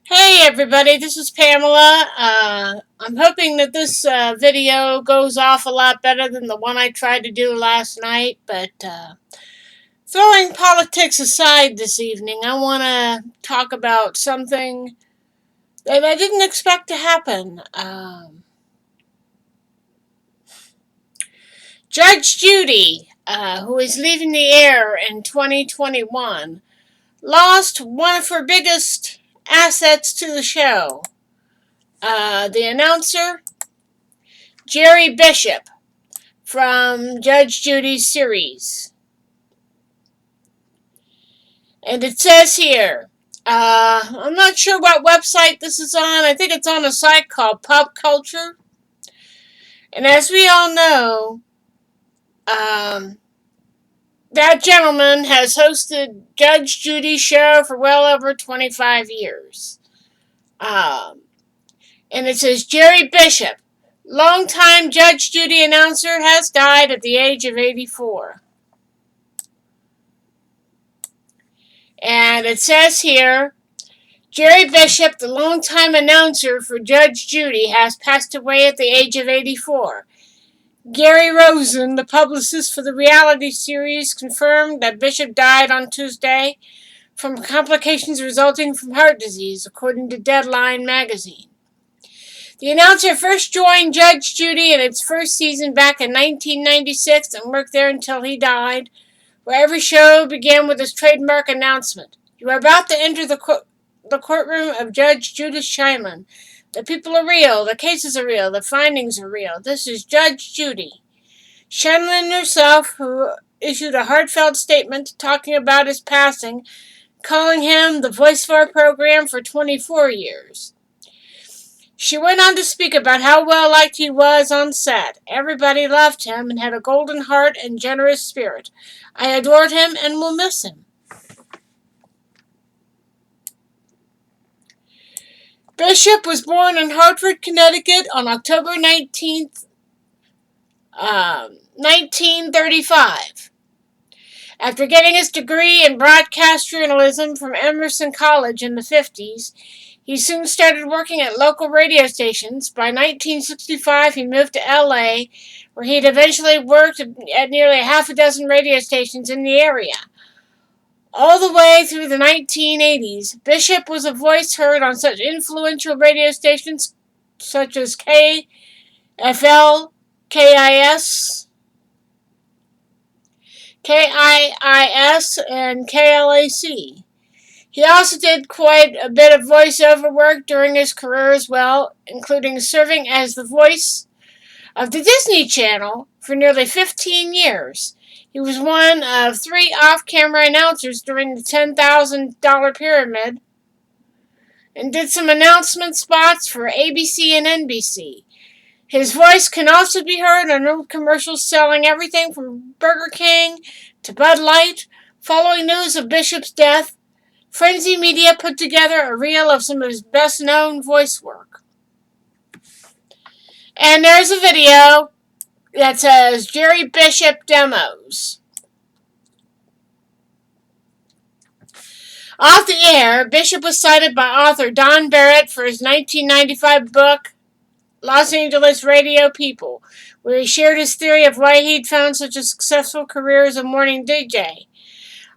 Hey everybody, this is Pamela. I'm hoping that this video goes off a lot better than the one I tried to do last night, but throwing politics aside this evening, I want to talk about something that I didn't expect to happen. Judge Judy, who is leaving the air in 2021, lost one of her biggest assets to the show. The announcer, Jerry Bishop, from Judge Judy's series. And it says here, I'm not sure what website this is on. I think it's on a site called Pop Culture. And as we all know, that gentleman has hosted Judge Judy's show for well over 25 years. And it says Jerry Bishop, longtime Judge Judy announcer, has died at the age of 84. And it says here, Jerry Bishop, the longtime announcer for Judge Judy, has passed away at the age of 84. Gary Rosen, the publicist for the reality series, confirmed that Bishop died on Tuesday from complications resulting from heart disease, according to Deadline magazine. The announcer first joined Judge Judy in its first season back in 1996 and worked there until he died, where every show began with his trademark announcement. You are about to enter the courtroom of Judge Judy Scheinman. The people are real, the cases are real, the findings are real. This is Judge Judy. Scheinman herself, who issued a heartfelt statement talking about his passing, calling him the voice of our program for 24 years. She went on to speak about how well liked he was on set. Everybody loved him and had a golden heart and generous spirit. I adored him and will miss him. Bishop was born in Hartford, Connecticut on October 19th, 1935. After getting his degree in broadcast journalism from Emerson College in the 50s, he soon started working at local radio stations. By 1965, he moved to LA, where he'd eventually worked at nearly half a dozen radio stations in the area. All the way through the 1980s, Bishop was a voice heard on such influential radio stations such as KFL, KIS, and KLAC. He also did quite a bit of voiceover work during his career as well, including serving as the voice of the Disney Channel for nearly 15 years. He was one of 3 off-camera announcers during the $10,000 pyramid and did some announcement spots for ABC and NBC. His voice can also be heard on old commercials selling everything from Burger King to Bud Light. Following news of Bishop's death, Frenzy Media put together a reel of some of his best-known voice work. And there's a video that says Jerry Bishop Demos. Off the air, Bishop was cited by author Don Barrett for his 1995 book, Los Angeles Radio People, where he shared his theory of why he'd found such a successful career as a morning DJ.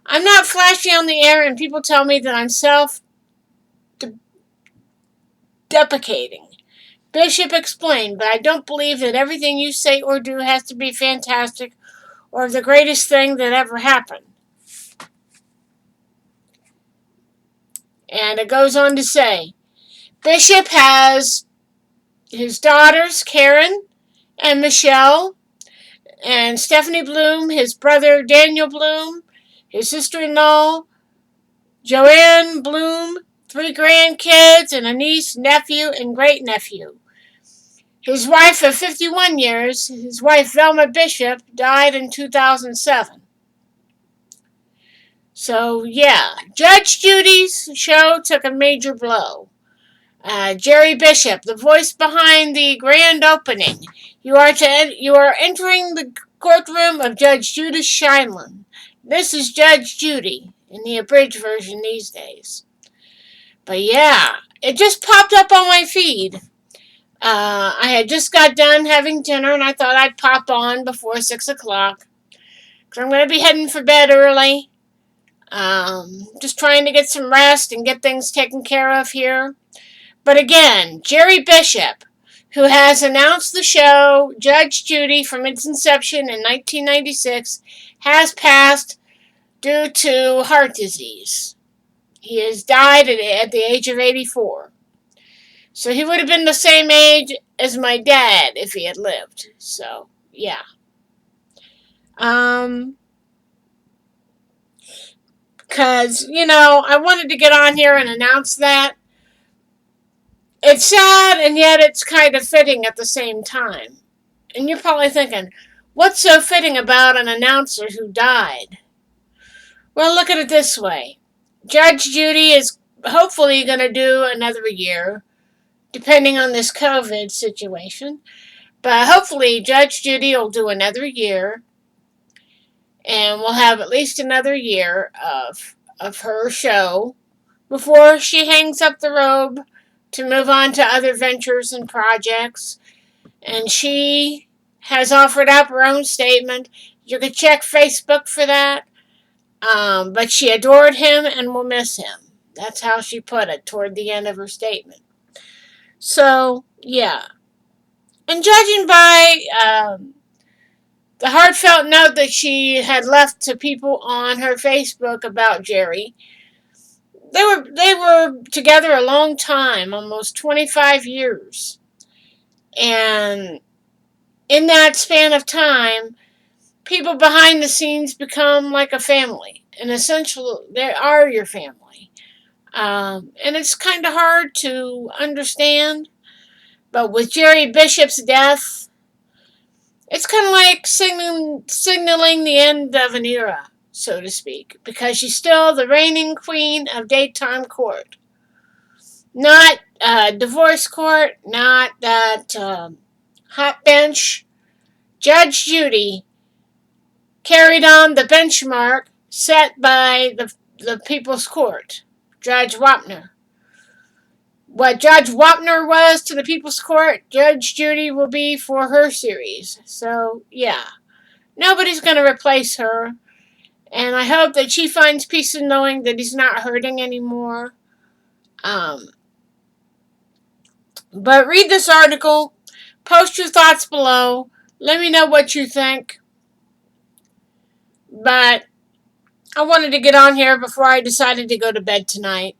I'm not flashy on the air, and people tell me that I'm self-deprecating. Bishop explained, but I don't believe that everything you say or do has to be fantastic or the greatest thing that ever happened. And it goes on to say, Bishop has his daughters, Karen and Michelle, and Stephanie Bloom, his brother Daniel Bloom, his sister-in-law, Joanne Bloom, 3 grandkids, and a niece, nephew, and great-nephew. His wife of 51 years, his wife Velma Bishop, died in 2007. So, yeah, Judge Judy's show took a major blow. Jerry Bishop, the voice behind the grand opening. You are entering the courtroom of Judge Judy Scheinman. This is Judge Judy in the abridged version these days. But yeah, it just popped up on my feed. I had just got done having dinner and I thought I'd pop on before 6 o'clock. Because I'm going to be heading for bed early. Just trying to get some rest and get things taken care of here. But again, Jerry Bishop, who has announced the show Judge Judy from its inception in 1996, has passed due to heart disease. He has died at the age of 84. So he would have been the same age as my dad if he had lived. So, yeah. Because, I wanted to get on here and announce that. It's sad, and yet it's kind of fitting at the same time. And you're probably thinking, what's so fitting about an announcer who died? Well, look at it this way. Judge Judy is hopefully going to do another year, depending on this COVID situation. But hopefully Judge Judy will do another year, and we'll have at least another year of her show before she hangs up the robe to move on to other ventures and projects. And she has offered up her own statement. You could check Facebook for that. But she adored him and will miss him. That's how she put it toward the end of her statement. So, yeah. And judging by the heartfelt note that she had left to people on her Facebook about Jerry, they were together a long time, almost 25 years. And in that span of time, people behind the scenes become like a family. And essentially, they are your family. And it's kind of hard to understand. But with Jerry Bishop's death, it's kind of like signaling the end of an era, so to speak. Because she's still the reigning queen of daytime court. Not divorce court, not that hot bench. Judge Judy carried on the benchmark set by the People's Court, Judge Wapner. What Judge Wapner was to the People's Court, Judge Judy will be for her series. So, yeah. Nobody's going to replace her. And I hope that she finds peace in knowing that he's not hurting anymore. But read this article. Post your thoughts below. Let me know what you think. But I wanted to get on here before I decided to go to bed tonight.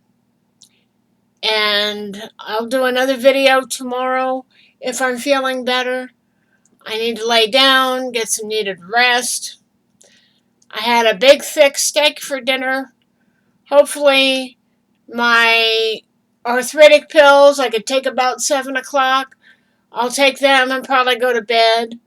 And I'll do another video tomorrow if I'm feeling better. I need to lay down, get some needed rest. I had a big, thick steak for dinner. Hopefully, my arthritic pills I could take about 7 o'clock. I'll take them and probably go to bed.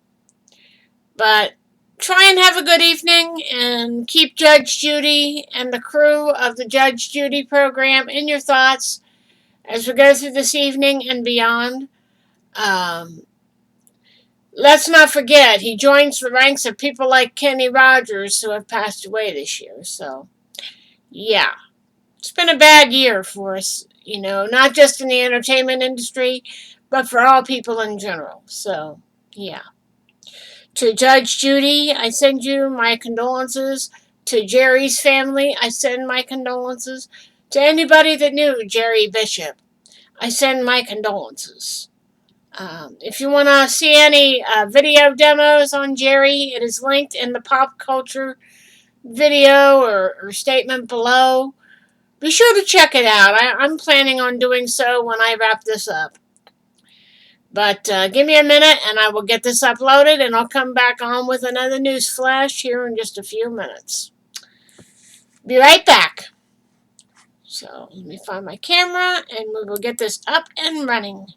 But try and have a good evening and keep Judge Judy and the crew of the Judge Judy program in your thoughts as we go through this evening and beyond. Let's not forget, he joins the ranks of people like Kenny Rogers who have passed away this year. So, yeah. It's been a bad year for us, not just in the entertainment industry, but for all people in general. So, yeah. To Judge Judy, I send you my condolences. To Jerry's family, I send my condolences. To anybody that knew Jerry Bishop, I send my condolences. If you want to see any video demos on Jerry, it is linked in the pop culture video or statement below. Be sure to check it out. I'm planning on doing so when I wrap this up. But give me a minute and I will get this uploaded and I'll come back on with another news flash here in just a few minutes. Be right back. So let me find my camera and we will get this up and running.